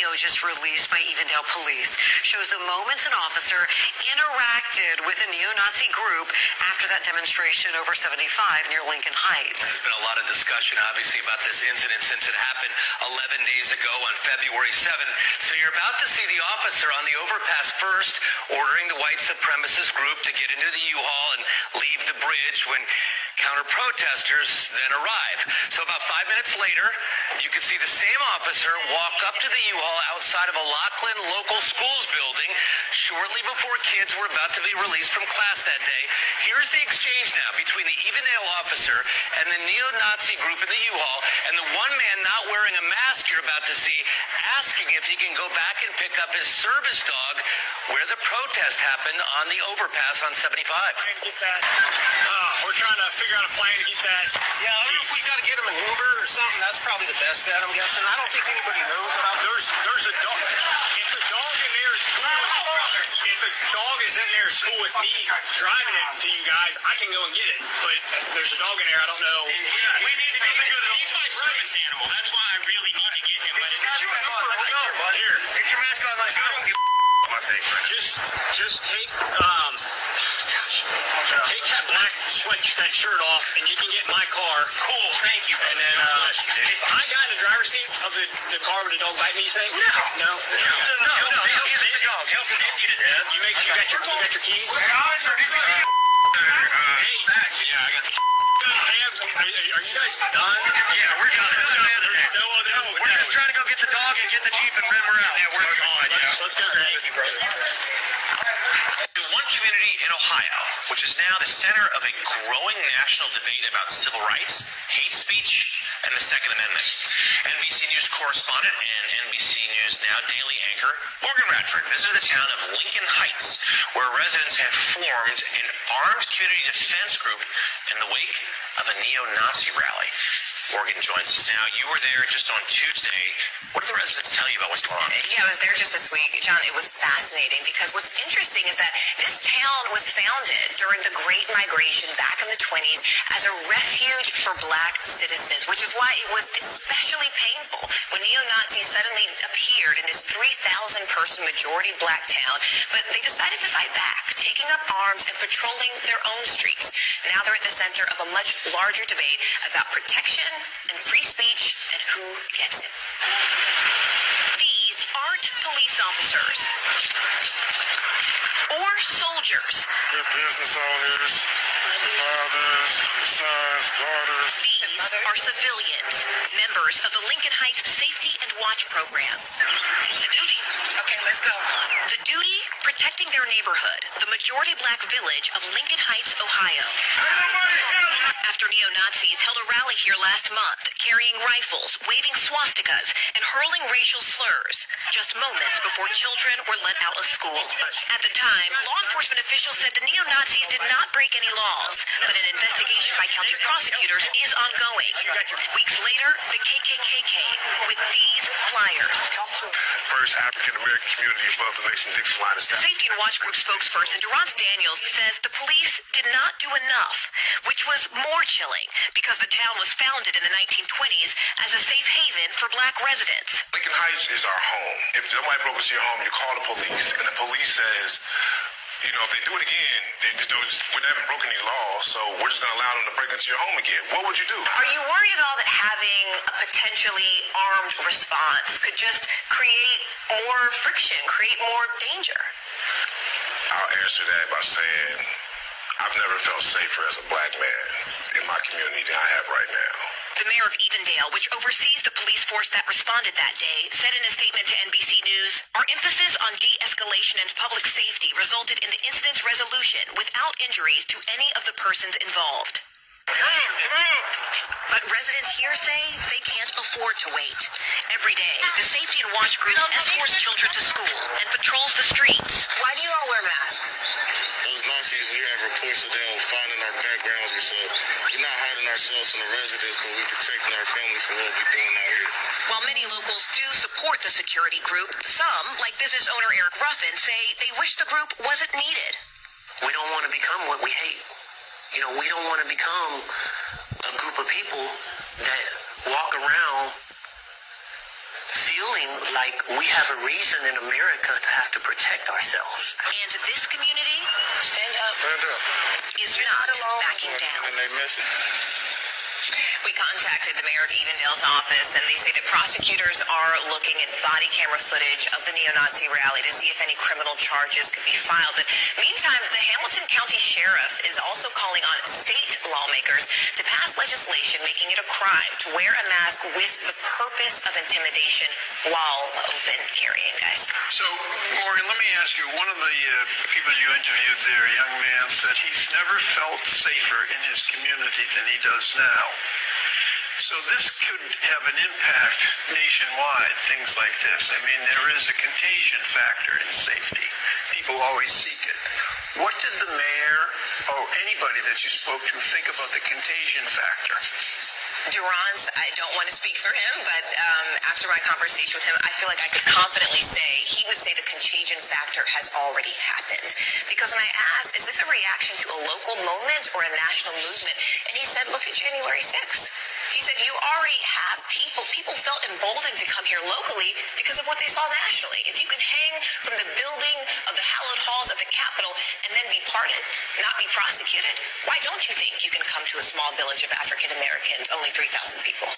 video just released by Evendale Police shows the moments an officer interacted with a neo-Nazi group after that demonstration over 75 near Lincoln Heights. There's been a lot of discussion, obviously, about this incident since it happened 11 days ago on February 7th. So you're about to see the officer on the overpass first ordering the white supremacist group to get into the U-Haul and leave the bridge when counter-protesters then arrive. So about 5 minutes later, you can see the same officer walk up to the U-Haul outside of a Laughlin local schools building shortly before kids were about to be released from class that day. Here's the exchange now between the Evendale officer and the neo-Nazi group in the U-Haul, and the one man not wearing a mask you're about to see asking if he can go back and pick up his service dog where the protest happened on the overpass on 75. We're trying to figure out a plan to get that. Yeah, I don't know if we got to get him an Uber or something. That's probably the best bet, I'm guessing. I don't think anybody knows about There's a dog. If the dog in there is cool with me driving it to you guys, I can go and get it. But there's a dog in there. I don't know. We need to get him. He's my service animal. That's why I really need to get him. But if it's your Uber, let's go. Here, Get your mask on. Let's go. I don't give my face. Just take take that black that shirt off, and you can get in my car. Cool. Thank you. And then if I got in the driver's seat of the car with the dog bite me, you think? No. He'll sniff you to death. You make sure you got your keys. Hey, Yeah, I got the. Are you guys done? yeah, we're done. We're just trying to go get the dog and get the Jeep and then we're out. Yeah, we're gone. Let's go. Thank you, brother. One community in Ohio, which is now the center of a growing national debate about civil rights, hate speech, and the Second Amendment. NBC News correspondent and NBC News Now daily anchor Morgan Radford visited the town of Lincoln Heights, where residents have formed an armed community defense group in the wake of a neo-Nazi rally. Morgan joins us now. You were there just on Tuesday. What did the residents tell you about what's going on? Yeah, I was there just this week. John, it was fascinating because what's interesting is that this town was founded during the Great Migration back in the 20s as a refuge for black citizens, which is why it was especially painful when neo-Nazis suddenly appeared in this 3,000-person majority black town. But they decided to fight back, taking up arms and patrolling their own streets. Now they're at the center of a much larger debate about protection and free speech and who gets it. These aren't police officers or soldiers. We're business owners, fathers, sons, daughters. These are civilians, members of the Lincoln Heights Safety and Watch Program. It's a duty. Okay, let's go. The duty, protecting their neighborhood, the majority black village of Lincoln Heights, Ohio. After neo-Nazis held a rally here last month, carrying rifles, waving swastikas, and hurling racial slurs, just moments before children were let out of school. At the time, law enforcement officials said the neo-Nazis did not break any laws, but an investigation by county prosecutors is ongoing. Weeks later, the KKK came with these flyers. First African-American community above the nation Dixie line is The Safety and Watch Group spokesperson Durance Daniels says the police did not do enough, which was more chilling because the town was founded in the 1920s as a safe haven for black residents. Lincoln Heights is our home. If somebody broke into your home, you call the police, and the police says, if they do it again, we haven't broken any laws, so we're just going to allow them to break into your home again. What would you do? Are you worried at all that having a potentially armed response could just create more friction, create more danger? I'll answer that by saying I've never felt safer as a black man in my community than I have right now. The mayor of Evendale, which oversees the police force that responded that day, said in a statement to NBC News, "Our emphasis on de-escalation and public safety resulted in the incident's resolution without injuries to any of the persons involved." But residents here say they can't afford to wait. Every day, the Safety and Watch Group escorts children to school and patrols the streets. Why do you all wear masks? Those Nazis here have reports of them finding our backgrounds, so we're not hiding ourselves from the residents, but we're protecting our family from what we're doing out here. While many locals do support the security group, some, like business owner Eric Ruffin, say they wish the group wasn't needed. We don't want to become what we hate. We don't want to become a group of people that walk around, feel feeling like we have a reason in America to have to protect ourselves. And this community Stand up. Stand up. is not backing down. And they miss it. We contacted the mayor of Evendale's office, and they say that prosecutors are looking at body camera footage of the neo-Nazi rally to see if any criminal charges could be filed. But meantime, the Hamilton County Sheriff is also calling on state lawmakers to pass legislation making it a crime to wear a mask with the purpose of intimidation while open carrying, guys. So, Morgan, let me ask you, one of the people you interviewed there, a young man, said he's never felt safer in his community than he does now. So this could have an impact nationwide, things like this. I mean, there is a contagion factor in safety. People always seek it. What did the mayor or anybody that you spoke to think about the contagion factor? Durance, I don't want to speak for him, but after my conversation with him, I feel like I could confidently say he would say the contagion factor has already happened. Because when I asked, is this a reaction to a local moment or a national movement? And he said, look at January 6th. He said, you already have people felt emboldened to come here locally because of what they saw nationally. If you can hang from the building of the hallowed halls of the Capitol and then be pardoned, not be prosecuted, why don't you think you can come to a small village of African Americans, only 3,000 people?